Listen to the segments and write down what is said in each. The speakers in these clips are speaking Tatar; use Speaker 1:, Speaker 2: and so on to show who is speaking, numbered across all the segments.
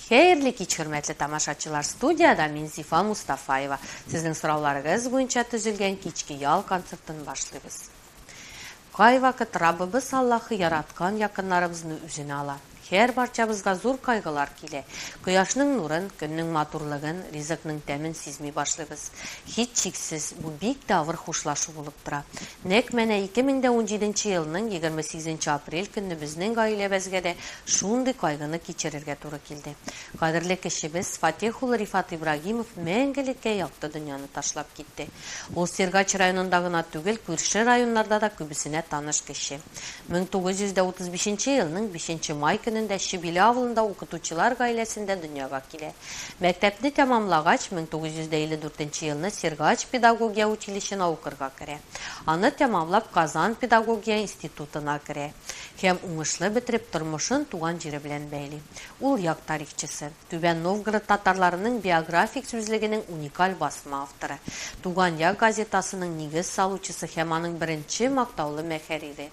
Speaker 1: Хәерле кич, хөрмәтле тамашачылар, студияда мин Зифа Мустафаева. Сезнең сорауларыгыз буенча төзелгән кички ял концертын башлыйбыз. Кай вакыт Раббыбыз Аллаһы яраткан якыннарыбызны үзенә ала. Һәр барчабызга зур кайгылар килә. Кояшның нурын, көннең матурлыгын, ризыкның тәмен сизми башлыйбыз. Һич шиксез, бу бик тә авыр хушлашу булып тора. Нәкъ менә 2017 елның 28 апрель көнне безнең гаиләбезгә дә шундый кайгыны кичерергә туры килде. Кадерле кешебез Фатих улы Рифат Ибрагимов мәңгелеккә якты дөньяны ташлап китте. Ул Сергач районында гына түгел, күрше районнарда да күбесенә таныш кеше. 1935 елның 5 май көнне Шибиле авылында укытучылар гаиләсендә дөньяга килә. Мәктәпне тәмамлагач, 1954 елны Сергач педагогия училищена укырга керә. Аны тәмамлап Казан педагогия институтына керә. Һәм уңышлы бетереп тормышын туган җире белән бәйли. Ул як тарихчысы, Түбән Новгород татарларының биографик сүзлегенең уникаль басма авторы. Туган як газетасының нигез салучысы һәм аның беренче мактаулы мөхәррире.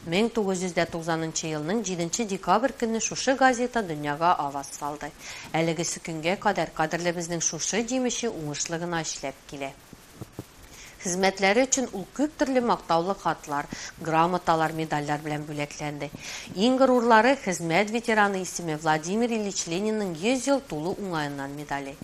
Speaker 1: 1990 елның 7 декабрь көнне шушы газета дөньяга аваз салды. Әлегесе көнгә кадәр кадерле безнең шушы җимеше уңышлы гына эшләп килә. Хезмәтләре өчен ул күп төрле мактаулы хатлар, грамоталар, медальләр белән бүләкләнде. Иң горурлары хезмәт ветераны исеме Владимир Ильич Ленинның 100 ел тулу уңаеннан медале.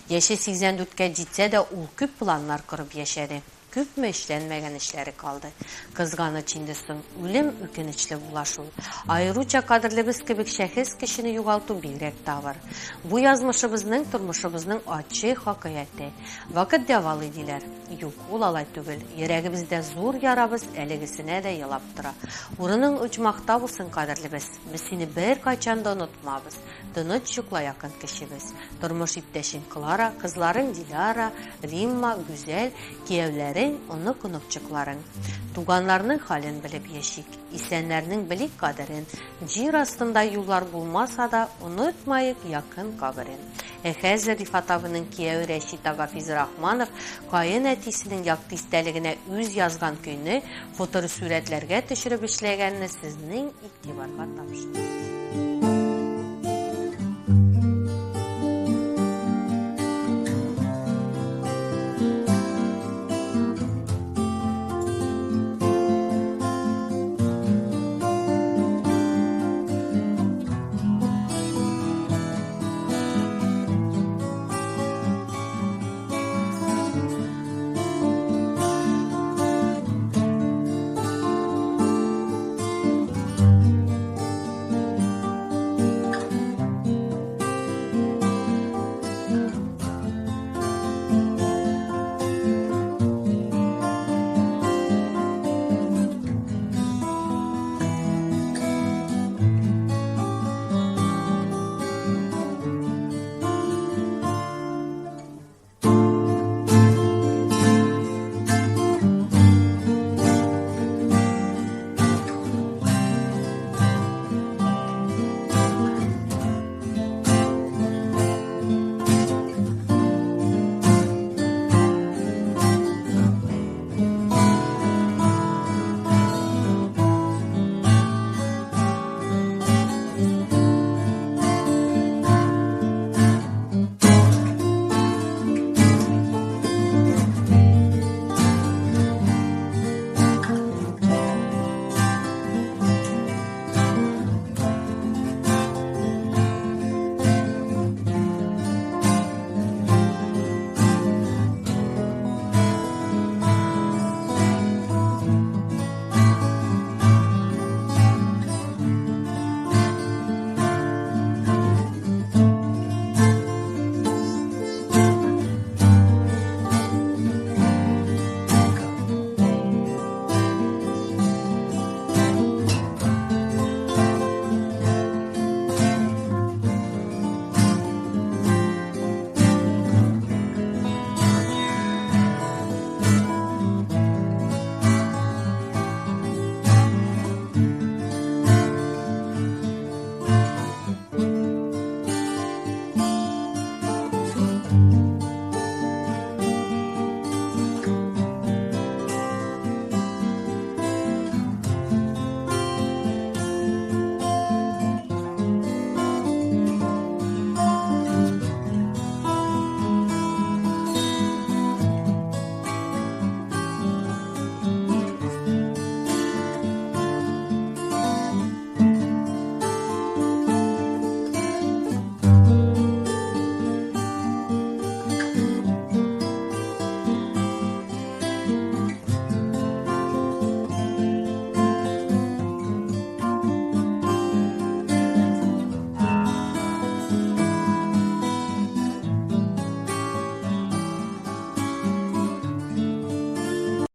Speaker 1: Яше 84-кә җитсә дә ул күп планнар корып яшәде. Күпме эшләнмәгән эшләре калды. Кызганыч инде соң, үлем үкенечле була шул. Аеруча кадерлебез кебек шәхес кешене югалту бигрәк тавыр. Бу язмышыбызның, тормышыбызның ачы хакыяте. Вакыт дәвалый диләр. Юк, ул алай түгел. Йөрәгебездә зур ярабыз әлегесенә дә елап тора. Урының оҗмакта булсын, кадерлебез. Без сине бер кайчан да онытмабыз. Тыныч йокла якын кешебез. Тормыш иптәшең Клара, кызларың Диляра, Римма, Гүзәл, кияүләре онук-онукчыкларың. Туганларның хәлен белеп яшик. Исәннәрнең белик кадерен. Җир астында юллар булмаса да, онытмайык якын каберен. Хәзер Рифат абының кияү Рәшит ага Физрахманов кайын әтисенең якты истәлегенә үз язган көйне фотосурәтләргә төшереп эшләгәнне сезнең игътибарга тапшырам.